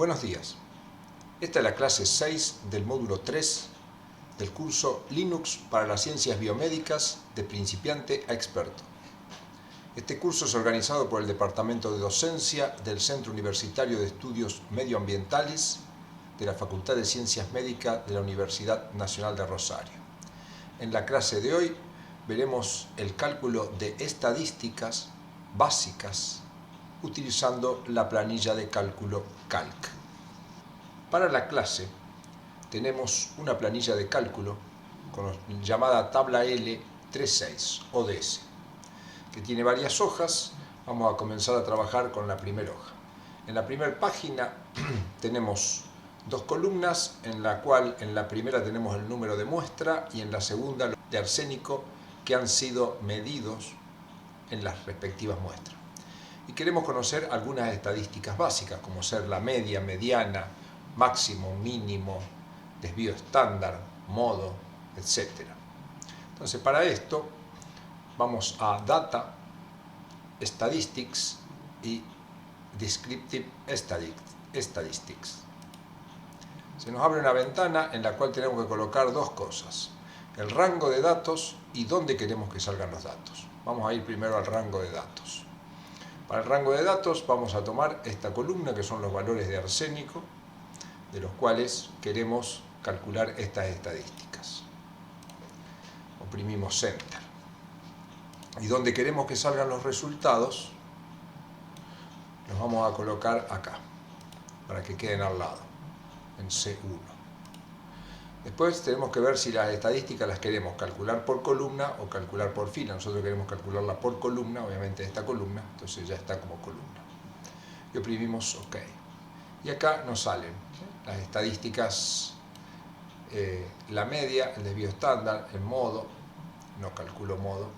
Buenos días. Esta es la clase 6 del módulo 3 del curso Linux para las ciencias biomédicas de principiante a experto. Este curso es organizado por el Departamento de Docencia del Centro Universitario de Estudios Medioambientales de la Facultad de Ciencias Médicas de la Universidad Nacional de Rosario. En la clase de hoy veremos el cálculo de estadísticas básicas utilizando la planilla de cálculo Calc. Para la clase tenemos una planilla de cálculo llamada tabla L36 ODS, que tiene varias hojas. Vamos a comenzar a trabajar con la primera hoja. En la primera página tenemos dos columnas, en la cual en la primera tenemos el número de muestra y en la segunda los de arsénico que han sido medidos en las respectivas muestras. Y queremos conocer algunas estadísticas básicas, como ser la media, mediana, máximo, mínimo, desvío estándar, modo, etc. Entonces, para esto vamos a Data, Statistics y Descriptive Statistics. Se nos abre una ventana en la cual tenemos que colocar dos cosas: el rango de datos y dónde queremos que salgan los datos. Vamos a ir primero al rango de datos. Para el rango de datos vamos a tomar esta columna, que son los valores de arsénico, de los cuales queremos calcular estas estadísticas. Oprimimos Enter. Y donde queremos que salgan los resultados, los vamos a colocar acá, para que queden al lado, en C1. Después tenemos que ver si las estadísticas las queremos calcular por columna o calcular por fila. Nosotros queremos calcularla por columna, obviamente esta columna, entonces ya está como columna. Y oprimimos OK. Y acá nos salen las estadísticas, la media, el desvío estándar, el modo, no calculo modo,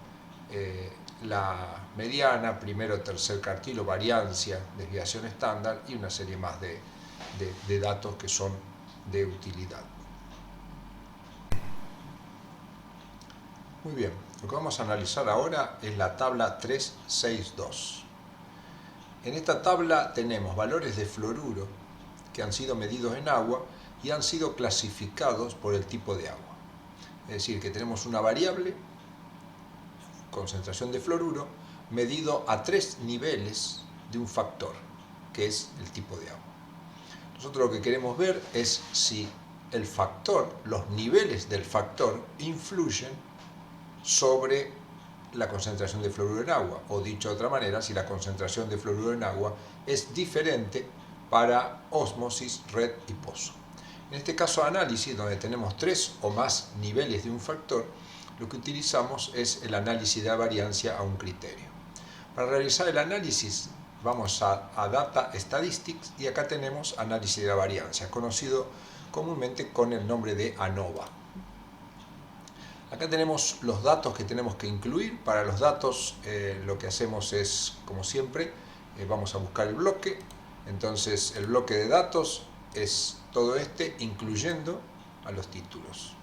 la mediana, primero, tercer cartilo, variancia, desviación estándar y una serie más de datos que son de utilidad. Muy bien, lo que vamos a analizar ahora es la tabla 362. En esta tabla tenemos valores de fluoruro que han sido medidos en agua y han sido clasificados por el tipo de agua. Es decir, que tenemos una variable, concentración de fluoruro, medido a 3 niveles de un factor, que es el tipo de agua. Nosotros lo que queremos ver es si el factor, los niveles del factor, influyen sobre la concentración de fluoruro en agua, o dicho de otra manera, si la concentración de fluoruro en agua es diferente para ósmosis, red y pozo. En este caso de análisis, donde tenemos 3 o más niveles de un factor, lo que utilizamos es el análisis de variancia a un criterio. Para realizar el análisis vamos a Data Statistics y acá tenemos análisis de variancia, conocido comúnmente con el nombre de ANOVA. Acá tenemos los datos que tenemos que incluir. Para los datos lo que hacemos es, como siempre, vamos a buscar el bloque. Entonces el bloque de datos es todo este, incluyendo a los títulos.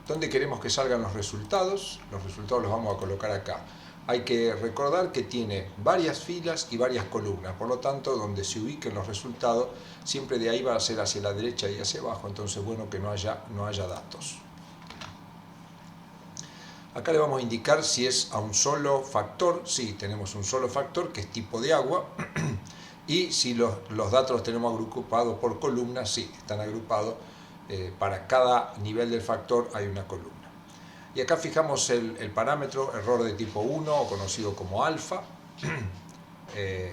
¿Dónde queremos que salgan los resultados? Los resultados los vamos a colocar acá. Hay que recordar que tiene varias filas y varias columnas, por lo tanto, donde se ubiquen los resultados, siempre de ahí va a ser hacia la derecha y hacia abajo, entonces bueno que no haya datos. Acá le vamos a indicar si es a un solo factor. Sí, tenemos un solo factor que es tipo de agua. Y si los datos los tenemos agrupados por columnas, sí, están agrupados. Para cada nivel del factor hay una columna. Y acá fijamos el parámetro error de tipo 1, o conocido como alfa.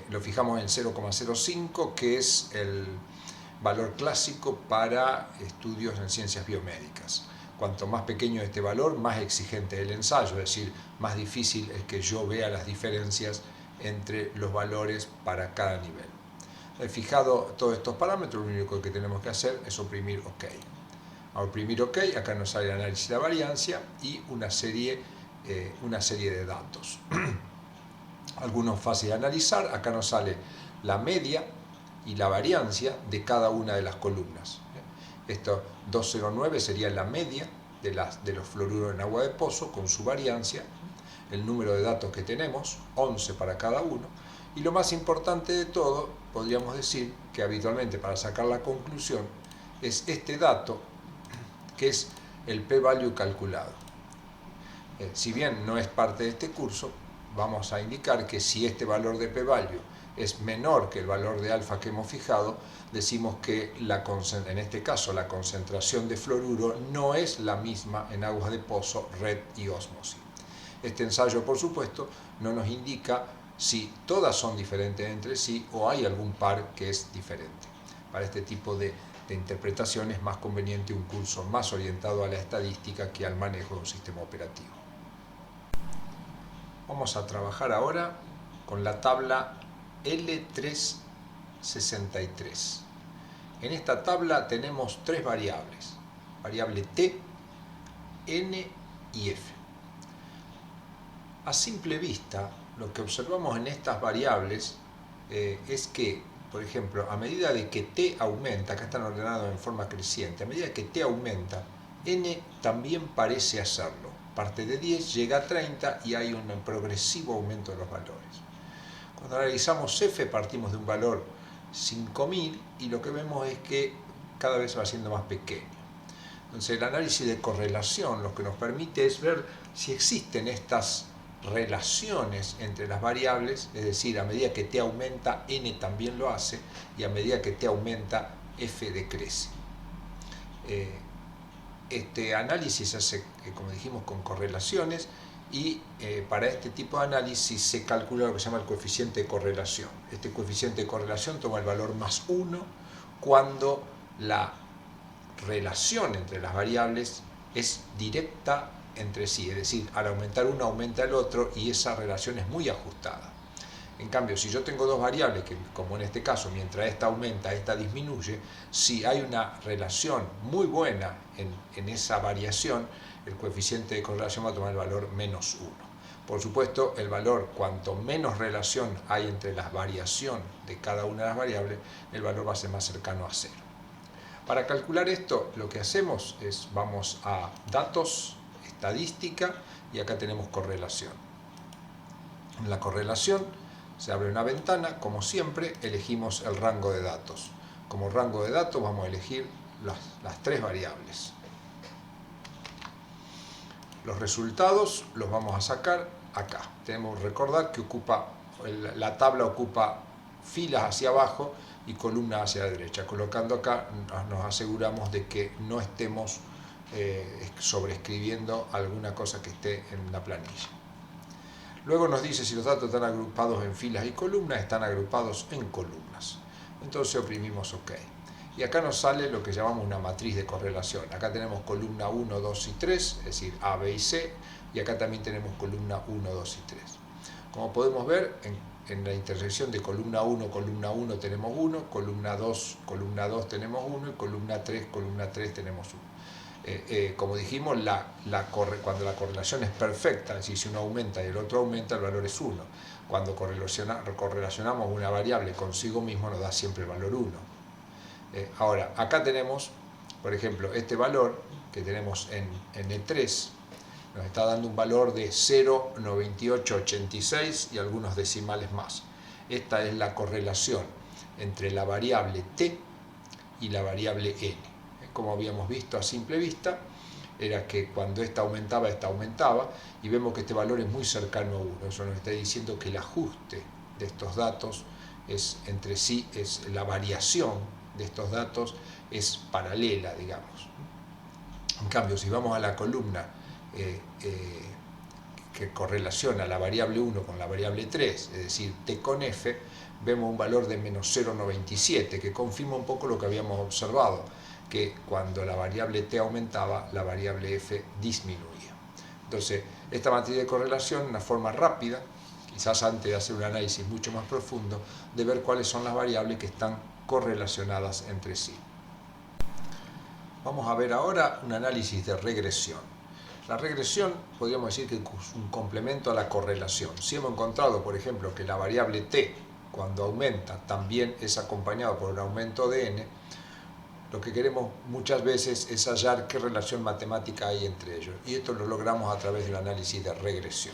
Lo fijamos en 0,05, que es el valor clásico para estudios en ciencias biomédicas. Cuanto más pequeño es este valor, más exigente es el ensayo, es decir, más difícil es que yo vea las diferencias entre los valores para cada nivel. Fijado todos estos parámetros, lo único que tenemos que hacer es oprimir OK. A oprimir OK, acá nos sale el análisis de la variancia y una serie de datos. Algunos fáciles de analizar. Acá nos sale la media y la variancia de cada una de las columnas. Esto 209 sería la media de los fluoruros en agua de pozo con su variancia, el número de datos que tenemos, 11 para cada uno, Y lo más importante de todo, podríamos decir que habitualmente para sacar la conclusión, es este dato, que es el p-value calculado. Si bien no es parte de este curso, vamos a indicar que si este valor de p-value es menor que el valor de alfa que hemos fijado, decimos que en este caso la concentración de fluoruro no es la misma en aguas de pozo, red y ósmosis. Este ensayo, por supuesto, no nos indica si todas son diferentes entre sí o hay algún par que es diferente. Para este tipo de interpretación es más conveniente un curso más orientado a la estadística que al manejo de un sistema operativo. Vamos a trabajar ahora con la tabla L363. En esta tabla tenemos tres variables, variable T, N y F. A simple vista, lo que observamos en estas variables es que, por ejemplo, a medida de que T aumenta, acá están ordenados en forma creciente, a medida que T aumenta, N también parece hacerlo. Parte de 10 llega a 30 y hay un progresivo aumento de los valores. Cuando analizamos F partimos de un valor 5000 y lo que vemos es que cada vez va siendo más pequeño. Entonces el análisis de correlación lo que nos permite es ver si existen estas relaciones entre las variables, es decir, a medida que T aumenta, N también lo hace, y a medida que T aumenta, F decrece. Este análisis se hace, como dijimos, con correlaciones y para este tipo de análisis se calcula lo que se llama el coeficiente de correlación. Este coeficiente de correlación toma el valor más 1 cuando la relación entre las variables es directa entre sí, es decir, al aumentar uno aumenta el otro y esa relación es muy ajustada. En cambio, si yo tengo dos variables, que como en este caso, mientras esta aumenta, esta disminuye, si hay una relación muy buena en esa variación, el coeficiente de correlación va a tomar el valor menos 1. Por supuesto, el valor, cuanto menos relación hay entre la variación de cada una de las variables, el valor va a ser más cercano a 0. Para calcular esto, lo que hacemos es, vamos a datos, estadística, y acá tenemos correlación. En la correlación se abre una ventana, como siempre, elegimos el rango de datos. Como rango de datos vamos a elegir las tres variables. Los resultados los vamos a sacar acá. Tenemos que recordar que la tabla ocupa filas hacia abajo y columnas hacia la derecha. Colocando acá nos aseguramos de que no estemos sobreescribiendo alguna cosa que esté en la planilla. Luego nos dice si los datos están agrupados en filas y columnas, están agrupados en columnas. Entonces oprimimos OK. Y acá nos sale lo que llamamos una matriz de correlación. Acá tenemos columna 1, 2 y 3, es decir, A, B y C, y acá también tenemos columna 1, 2 y 3. Como podemos ver, en la intersección de columna 1 tenemos 1, columna 2 tenemos 1 y columna 3 tenemos 1. Como dijimos, cuando la correlación es perfecta, es decir, si uno aumenta y el otro aumenta, el valor es 1. Cuando correlacionamos una variable consigo mismo, nos da siempre el valor 1. Ahora, acá tenemos, por ejemplo, este valor que tenemos en E3, nos está dando un valor de 0,9886 y algunos decimales más. Esta es la correlación entre la variable T y la variable N. Como habíamos visto a simple vista, era que cuando esta aumentaba, y vemos que este valor es muy cercano a 1. Eso nos está diciendo que el ajuste de estos datos es entre sí, la variación de estos datos es paralela, digamos. En cambio, si vamos a la columna que correlaciona la variable 1 con la variable 3, es decir, T con F, vemos un valor de menos 0,97, que confirma un poco lo que habíamos observado, que cuando la variable T aumentaba, la variable F disminuía. Entonces, esta matriz de correlación, una forma rápida, quizás antes de hacer un análisis mucho más profundo, de ver cuáles son las variables que están correlacionadas entre sí. Vamos a ver ahora un análisis de regresión. La regresión podríamos decir que es un complemento a la correlación. Si hemos encontrado, por ejemplo, que la variable T, cuando aumenta, también es acompañado por un aumento de N, lo que queremos muchas veces es hallar qué relación matemática hay entre ellos. Y esto lo logramos a través del análisis de regresión,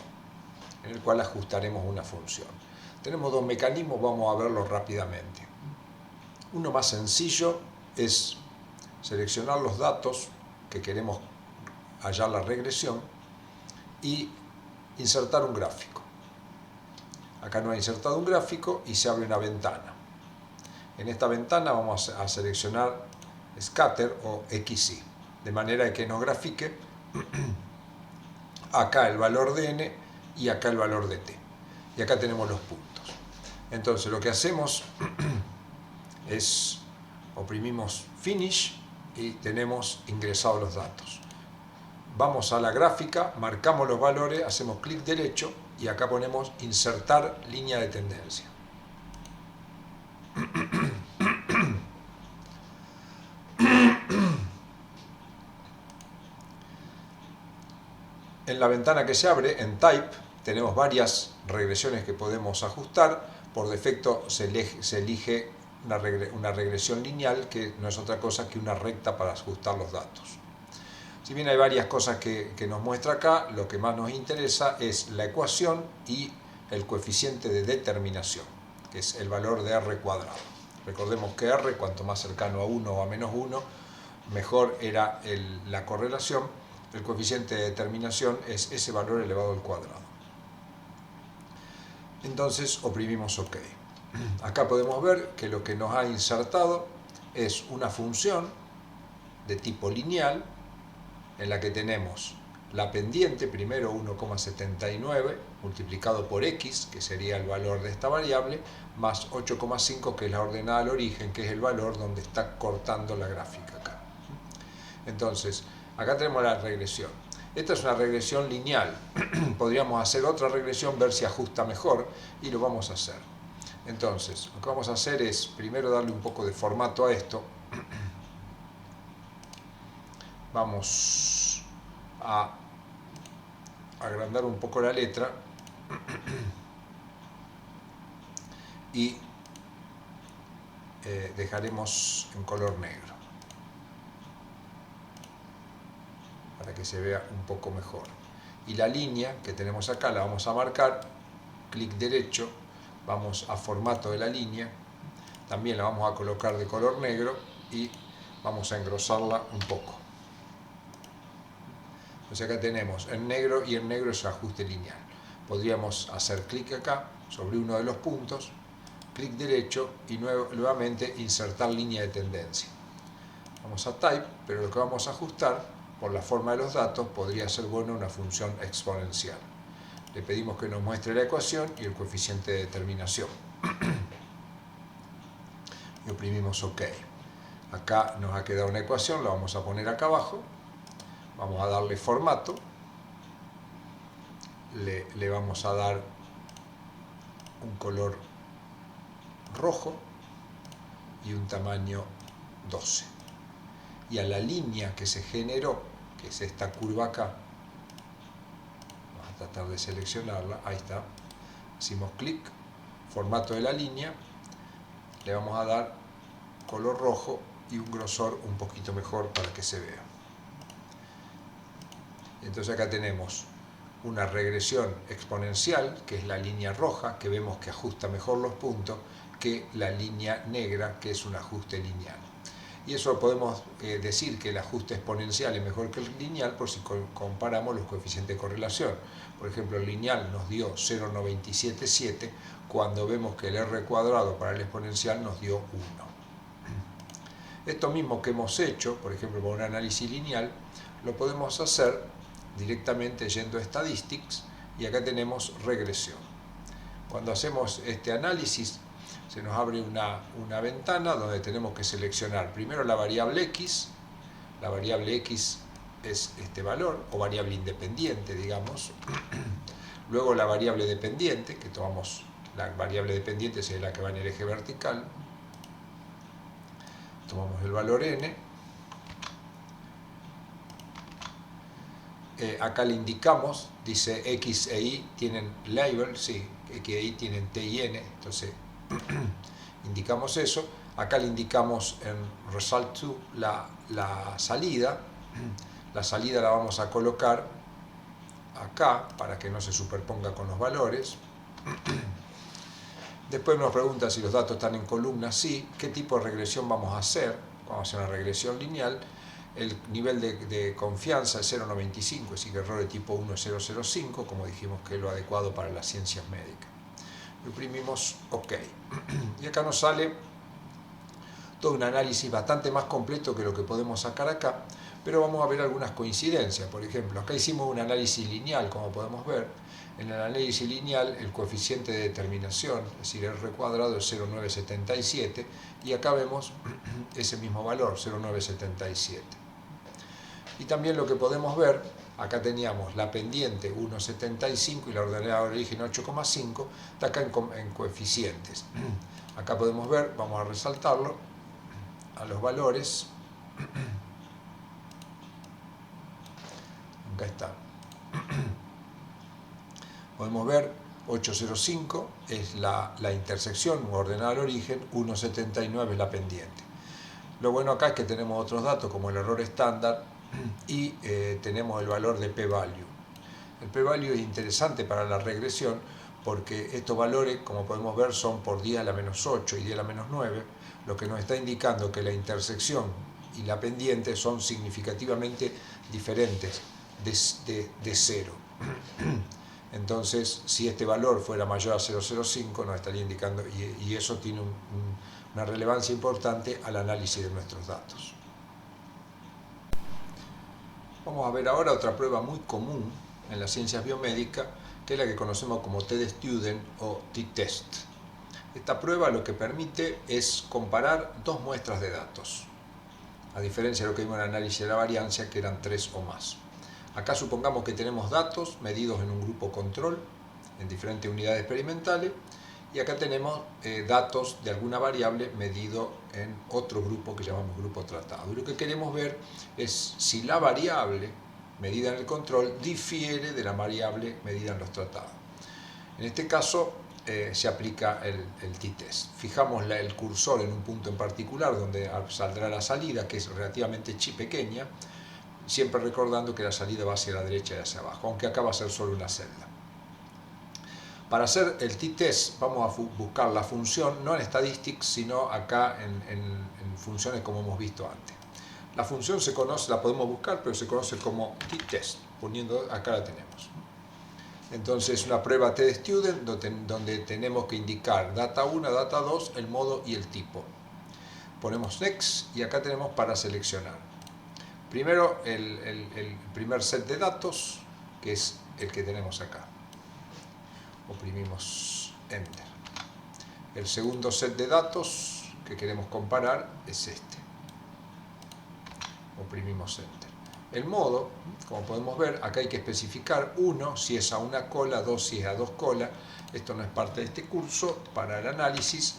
en el cual ajustaremos una función. Tenemos dos mecanismos, vamos a verlos rápidamente. Uno más sencillo es seleccionar los datos que queremos hallar la regresión y insertar un gráfico. Acá no ha insertado un gráfico y se abre una ventana. En esta ventana vamos a seleccionar Scatter o XY, de manera que nos grafique acá el valor de n y acá el valor de t. Y acá tenemos los puntos. Entonces lo que hacemos es oprimimos Finish y tenemos ingresados los datos. Vamos a la gráfica, marcamos los valores, hacemos clic derecho y acá ponemos insertar línea de tendencia. En la ventana que se abre, en Type, tenemos varias regresiones que podemos ajustar. Por defecto se elige una regresión lineal, que no es otra cosa que una recta para ajustar los datos. Si bien hay varias cosas que nos muestra acá, lo que más nos interesa es la ecuación y el coeficiente de determinación, que es el valor de r cuadrado. Recordemos que r, cuanto más cercano a 1 o a menos 1, mejor era la correlación. El coeficiente de determinación es ese valor elevado al cuadrado. Entonces oprimimos OK. Acá podemos ver que lo que nos ha insertado es una función de tipo lineal en la que tenemos la pendiente, primero 1,79 multiplicado por x, que sería el valor de esta variable, más 8,5, que es la ordenada al origen, que es el valor donde está cortando la gráfica acá. Entonces, acá tenemos la regresión. Esta es una regresión lineal. Podríamos hacer otra regresión, ver si ajusta mejor, y lo vamos a hacer. Entonces, lo que vamos a hacer es primero darle un poco de formato a esto. Vamos a agrandar un poco la letra y dejaremos en color negro para que se vea un poco mejor. Y la línea que tenemos acá la vamos a marcar, clic derecho, vamos a formato de la línea, también la vamos a colocar de color negro y vamos a engrosarla un poco. Entonces acá tenemos en negro, y en negro es ajuste lineal. Podríamos hacer clic acá sobre uno de los puntos, clic derecho y nuevamente insertar línea de tendencia. Vamos a Type, pero lo que vamos a ajustar por la forma de los datos podría ser bueno una función exponencial. Le pedimos que nos muestre la ecuación y el coeficiente de determinación. Y oprimimos OK. Acá nos ha quedado una ecuación, la vamos a poner acá abajo. Vamos a darle formato. Le vamos a dar un color rojo y un tamaño 12. Y a la línea que se generó, que es esta curva acá, vamos a tratar de seleccionarla, ahí está, hacemos clic, formato de la línea, le vamos a dar color rojo y un grosor un poquito mejor para que se vea. Entonces acá tenemos una regresión exponencial, que es la línea roja, que vemos que ajusta mejor los puntos, que la línea negra, que es un ajuste lineal. Y eso podemos decir que el ajuste exponencial es mejor que el lineal por si comparamos los coeficientes de correlación. Por ejemplo, el lineal nos dio 0,977 cuando vemos que el r cuadrado para el exponencial nos dio 1. Esto mismo que hemos hecho, por ejemplo, con un análisis lineal, lo podemos hacer directamente yendo a Statistics y acá tenemos regresión. Cuando hacemos este análisis, se nos abre una ventana donde tenemos que seleccionar primero la variable x. La variable x es este valor, o variable independiente, digamos. Luego la variable dependiente, que tomamos la variable dependiente, es la que va en el eje vertical. Tomamos el valor n. Acá le indicamos, dice x e y tienen label, sí, x e y tienen t y n, entonces indicamos eso. Acá le indicamos en Result 2 la salida. La salida la vamos a colocar acá para que no se superponga con los valores. Después nos pregunta si los datos están en columnas, sí. ¿Qué tipo de regresión vamos a hacer? Vamos a hacer una regresión lineal. El nivel de confianza es 0,95, así que error de tipo 1 es 0,05, como dijimos que es lo adecuado para las ciencias médicas. Imprimimos OK. Y acá nos sale todo un análisis bastante más completo que lo que podemos sacar acá, pero vamos a ver algunas coincidencias. Por ejemplo, acá hicimos un análisis lineal, como podemos ver. En el análisis lineal el coeficiente de determinación, es decir, R cuadrado, es 0,977, y acá vemos ese mismo valor, 0,977. Y también lo que podemos ver, acá teníamos la pendiente 1,75 y la ordenada de origen 8,5, está acá en coeficientes. Acá podemos ver, vamos a resaltarlo, a los valores. Acá está. Podemos ver 8,05 es la intersección ordenada al origen, 1,79 es la pendiente. Lo bueno acá es que tenemos otros datos como el error estándar y tenemos el valor de p-value. El p-value es interesante para la regresión porque estos valores, como podemos ver, son por 10 a la menos 8 y 10 a la menos 9, lo que nos está indicando que la intersección y la pendiente son significativamente diferentes de 0. Entonces, si este valor fuera mayor a 0,05, nos estaría indicando, y eso tiene una relevancia importante al análisis de nuestros datos. Vamos a ver ahora otra prueba muy común en las ciencias biomédicas, que es la que conocemos como t-student o t-test. Esta prueba lo que permite es comparar dos muestras de datos, a diferencia de lo que vimos en el análisis de la variancia, que eran 3 o más. Acá supongamos que tenemos datos medidos en un grupo control, en diferentes unidades experimentales, y acá tenemos datos de alguna variable medido en otro grupo que llamamos grupo tratado. Y lo que queremos ver es si la variable medida en el control difiere de la variable medida en los tratados. En este caso se aplica el t-test. Fijamos el cursor en un punto en particular donde saldrá la salida, que es relativamente pequeña, siempre recordando que la salida va hacia la derecha y hacia abajo, aunque acá va a ser solo una celda. Para hacer el t-test vamos a buscar la función, no en statistics, sino acá en funciones como hemos visto antes. La función se conoce, la podemos buscar, pero se conoce como t-test, poniendo, acá la tenemos. Entonces una prueba t-student donde tenemos que indicar data 1, data 2, el modo y el tipo. Ponemos next y acá tenemos para seleccionar. Primero el primer set de datos, que es el que tenemos acá. Oprimimos Enter. El segundo set de datos que queremos comparar es este. Oprimimos Enter. El modo, como podemos ver, acá hay que especificar 1 si es a una cola, 2 si es a 2 colas. Esto no es parte de este curso para el análisis,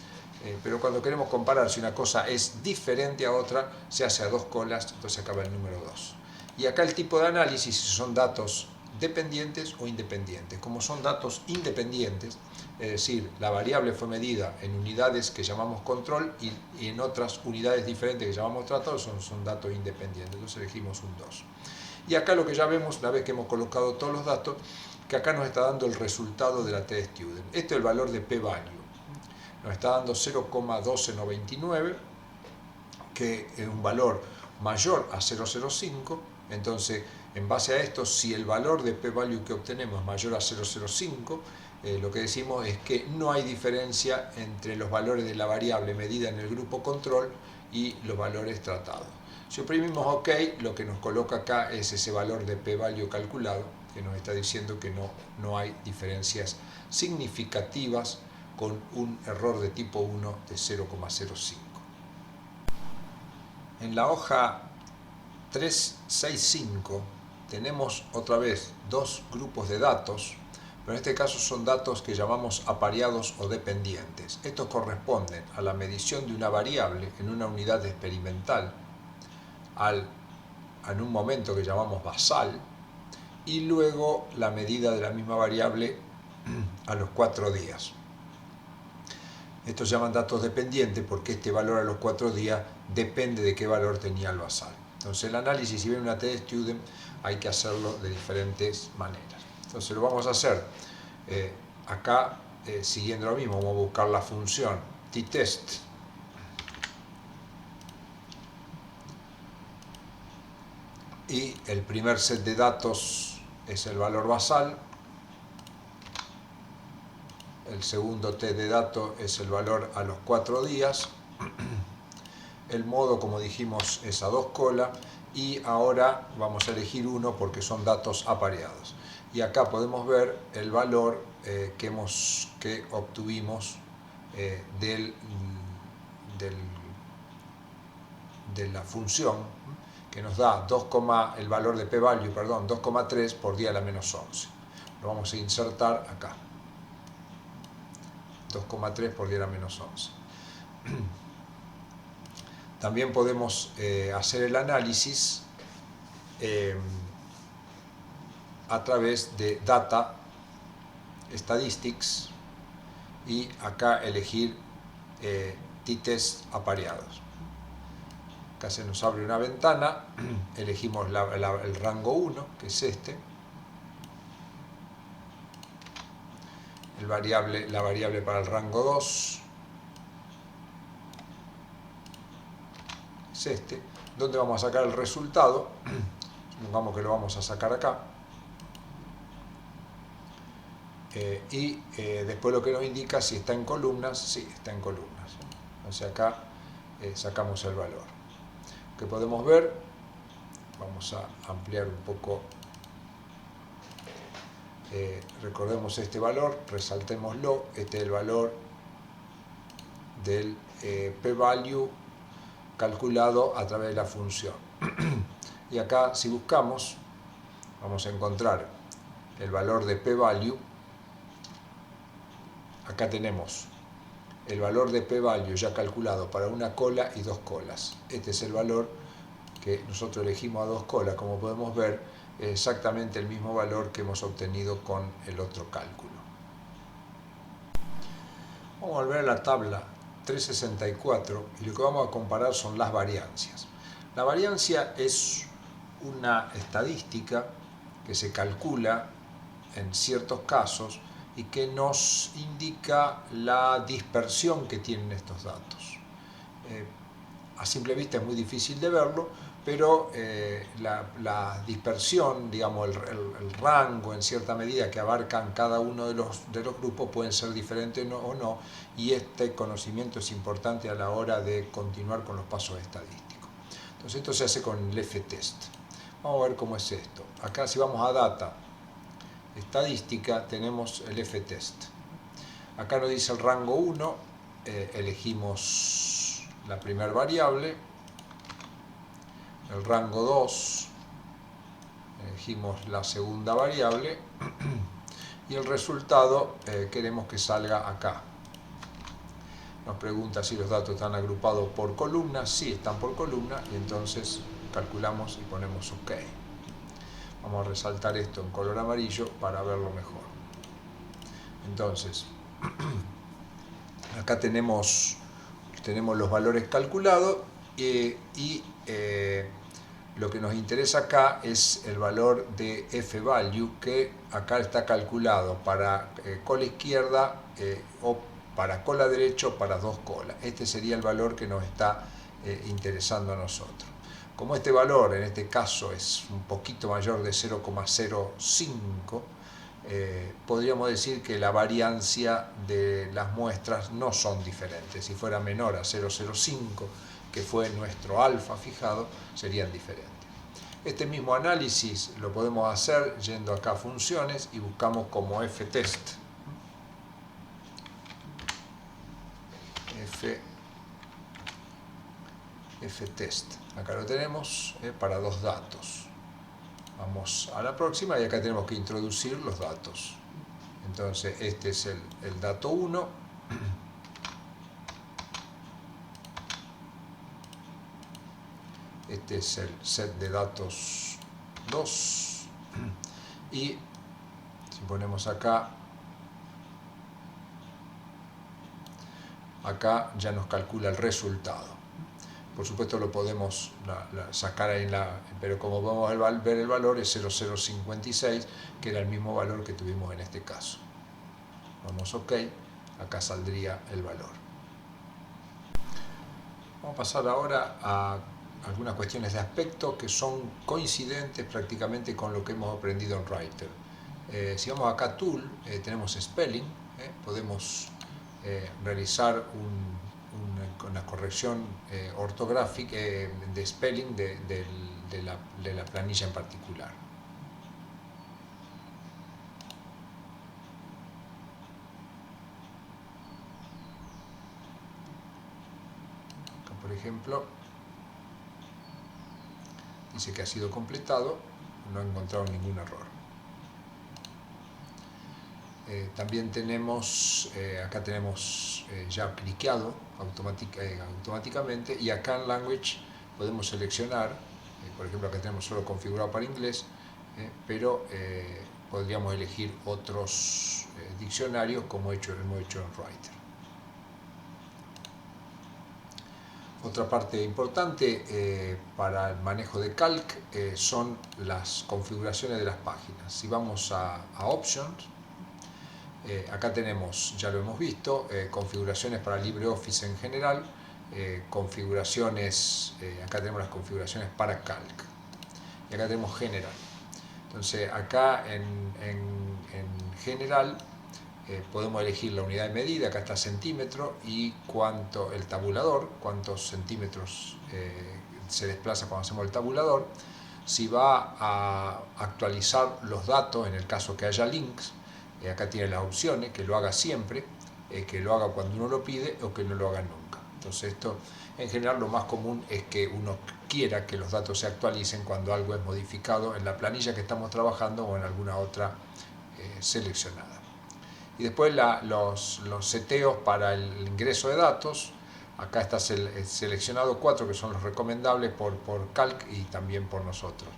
pero cuando queremos comparar si una cosa es diferente a otra, se hace a 2 colas, entonces acaba el número 2. Y acá el tipo de análisis, si son datos dependientes o independientes. Como son datos independientes, es decir, la variable fue medida en unidades que llamamos control y en otras unidades diferentes que llamamos tratado, son datos independientes. Entonces elegimos un 2. Y acá lo que ya vemos, una vez que hemos colocado todos los datos, que acá nos está dando el resultado de la t-student. Este es el valor de p-value. Nos está dando 0,12999, que es un valor mayor a 0,05. Entonces, en base a esto, si el valor de p-value que obtenemos es mayor a 0,05, lo que decimos es que no hay diferencia entre los valores de la variable medida en el grupo control y los valores tratados. Si oprimimos OK, lo que nos coloca acá es ese valor de p-value calculado, que nos está diciendo que no hay diferencias significativas con un error de tipo 1 de 0,05. En la hoja 365 tenemos otra vez dos grupos de datos, pero en este caso son datos que llamamos apareados o dependientes. Estos corresponden a la medición de una variable en una unidad experimental en un momento que llamamos basal, y luego la medida de la misma variable a los 4 días. Estos se llaman datos dependientes porque este valor a los 4 días depende de qué valor tenía el basal. Entonces el análisis, si viene una t-student, hay que hacerlo de diferentes maneras. Entonces lo vamos a hacer acá siguiendo lo mismo, vamos a buscar la función t-test y el primer set de datos es el valor basal, el segundo t de datos es el valor a los 4 días, el modo, como dijimos, es a 2 colas, y ahora vamos a elegir uno porque son datos apareados. Y acá podemos ver el valor que obtuvimos de la función, que nos da el valor de p-value, 2,3 por día a la menos 11. Lo vamos a insertar acá. 2,3 por día a la menos 11. También podemos hacer el análisis a través de Data, Statistics, y acá elegir t-test apareados. Acá se nos abre una ventana, elegimos el rango 1, que es este, la variable para el rango 2, es este, donde vamos a sacar el resultado. Supongamos que lo vamos a sacar acá, y después lo que nos indica si está en columnas. Sí, está en columnas. Entonces acá sacamos el valor que podemos ver. Vamos a ampliar un poco, recordemos este valor, resaltémoslo. Este es el valor del p-value calculado a través de la función. Y acá, si buscamos, vamos a encontrar el valor de p-value. Acá tenemos el valor de p-value ya calculado para una cola y 2 colas. Este es el valor que nosotros elegimos a 2 colas. Como podemos ver, es exactamente el mismo valor que hemos obtenido con el otro cálculo. Vamos a volver a la tabla 364 y lo que vamos a comparar son las variancias. La variancia es una estadística que se calcula en ciertos casos y que nos indica la dispersión que tienen estos datos. A simple vista es muy difícil de verlo, pero la dispersión, digamos, el rango en cierta medida que abarcan cada uno de los grupos pueden ser diferentes o no, y este conocimiento es importante a la hora de continuar con los pasos estadísticos. Entonces esto se hace con el f-test. Vamos a ver cómo es esto. Acá, si vamos a Data, Estadística, tenemos el f-test. Acá nos dice el rango 1, elegimos la primera variable. El rango 2, elegimos la segunda variable, y el resultado queremos que salga acá. Nos pregunta si los datos están agrupados por columnas. Sí, están por columna, y entonces calculamos y ponemos OK. Vamos a resaltar esto en color amarillo para verlo mejor. Entonces, acá tenemos los valores calculados, y lo que nos interesa acá es el valor de f-value, que acá está calculado para cola izquierda o para cola derecha o para 2 colas. Este sería el valor que nos está interesando a nosotros. Como este valor en este caso es un poquito mayor de 0,05, podríamos decir que la variancia de las muestras no son diferentes. Si fuera menor a 0,05, que fue nuestro alfa fijado, serían diferentes. Este mismo análisis lo podemos hacer yendo acá a funciones y buscamos como f-test. F-test. Acá lo tenemos para 2 datos. Vamos a la próxima y acá tenemos que introducir los datos. Entonces este es el dato 1. Este es el set de datos 2. Y si ponemos acá ya nos calcula el resultado. Por supuesto lo podemos sacar ahí, pero como podemos ver el valor es 0,056, que era el mismo valor que tuvimos en este caso. Damos OK, acá saldría el valor. Vamos a pasar ahora a algunas cuestiones de aspecto que son coincidentes prácticamente con lo que hemos aprendido en Writer. Si vamos acá a Tool, tenemos Spelling, podemos realizar una corrección ortográfica de spelling de la planilla en particular. Acá, por ejemplo, dice que ha sido completado, no he encontrado ningún error. También tenemos, acá tenemos ya cliqueado automáticamente, y acá en Language podemos seleccionar, por ejemplo acá tenemos solo configurado para inglés, pero podríamos elegir otros diccionarios como hemos hecho en Writer. Otra parte importante para el manejo de Calc son las configuraciones de las páginas. Si vamos a Options, acá tenemos, ya lo hemos visto, configuraciones para LibreOffice en general, configuraciones, acá tenemos las configuraciones para Calc, y acá tenemos General. Entonces acá en General podemos elegir la unidad de medida, acá está centímetro, y el tabulador, cuántos centímetros se desplaza cuando hacemos el tabulador. Si va a actualizar los datos, en el caso que haya links, acá tiene las opciones, que lo haga siempre, que lo haga cuando uno lo pide o que no lo haga nunca. Entonces esto, en general, lo más común es que uno quiera que los datos se actualicen cuando algo es modificado en la planilla que estamos trabajando o en alguna otra seleccionada. Y después los seteos para el ingreso de datos. Acá está seleccionado 4 que son los recomendables por Calc y también por nosotros.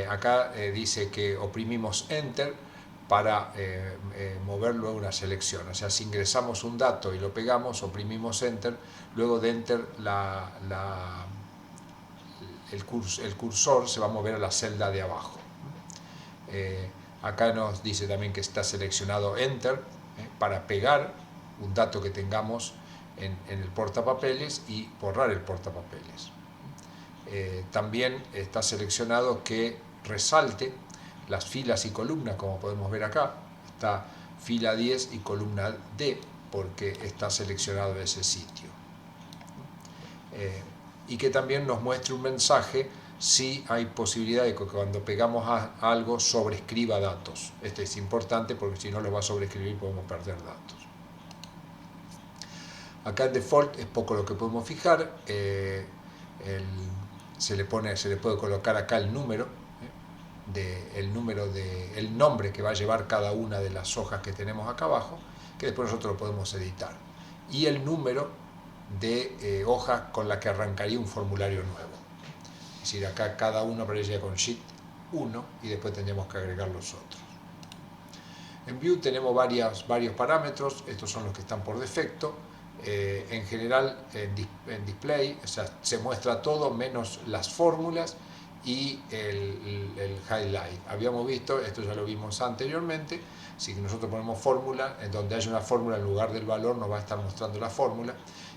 Acá dice que oprimimos Enter para mover luego una selección. O sea, si ingresamos un dato y lo pegamos, oprimimos Enter, luego de Enter el cursor se va a mover a la celda de abajo. Acá nos dice también que está seleccionado Enter para pegar un dato que tengamos en el portapapeles y borrar el portapapeles. También está seleccionado que resalte las filas y columnas, como podemos ver acá. Está fila 10 y columna D porque está seleccionado ese sitio. Y que también nos muestre un mensaje si hay posibilidad de que cuando pegamos algo sobreescriba datos. Este es importante porque si no lo va a sobreescribir podemos perder datos. Acá en default es poco lo que podemos fijar. Se le puede colocar acá el número, el nombre que va a llevar cada una de las hojas que tenemos acá abajo, que después nosotros lo podemos editar, y el número de hojas con la que arrancaría un formulario nuevo. Es decir, acá cada uno aparecería con Sheet 1 y después tendríamos que agregar los otros. En View tenemos varios parámetros, estos son los que están por defecto. En general en Display, o sea, se muestra todo menos las fórmulas y el highlight. Habíamos visto, esto ya lo vimos anteriormente, si nosotros ponemos fórmula, en donde haya una fórmula en lugar del valor nos va a estar mostrando la fórmula,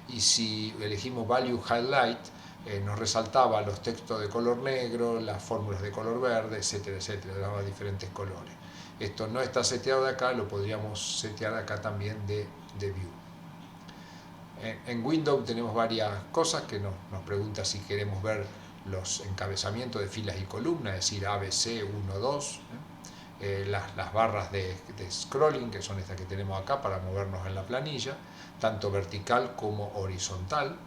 y si elegimos Value Highlight, nos resaltaba los textos de color negro, las fórmulas de color verde, etcétera, etcétera, daba diferentes colores. Esto no está seteado de acá, lo podríamos setear acá también de View. En Windows tenemos varias cosas que nos pregunta si queremos ver los encabezamientos de filas y columnas, es decir, ABC 1, 2, las barras de scrolling, que son estas que tenemos acá para movernos en la planilla, tanto vertical como horizontal.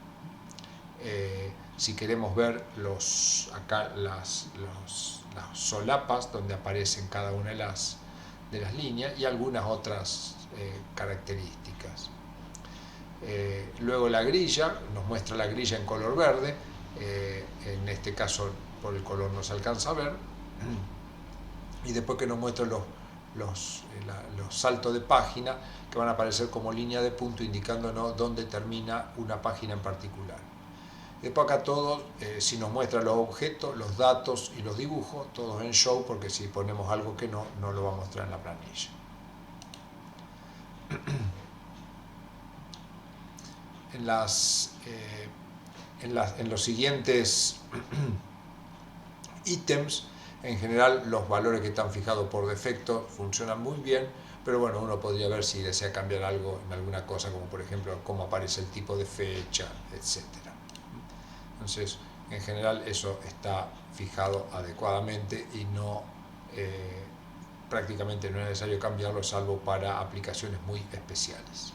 Si queremos ver acá las solapas donde aparecen cada una de las líneas y algunas otras características. Luego la grilla, nos muestra la grilla en color verde, en este caso por el color no se alcanza a ver, y después que nos muestra los saltos de página que van a aparecer como línea de punto indicándonos dónde termina una página en particular. Después acá todos, si nos muestra los objetos, los datos y los dibujos, todos en Show, porque si ponemos algo que no lo va a mostrar en la planilla. en los siguientes ítems, en general los valores que están fijados por defecto funcionan muy bien, pero bueno, uno podría ver si desea cambiar algo en alguna cosa, como por ejemplo cómo aparece el tipo de fecha, etc. Entonces, en general eso está fijado adecuadamente y no prácticamente no es necesario cambiarlo, salvo para aplicaciones muy especiales.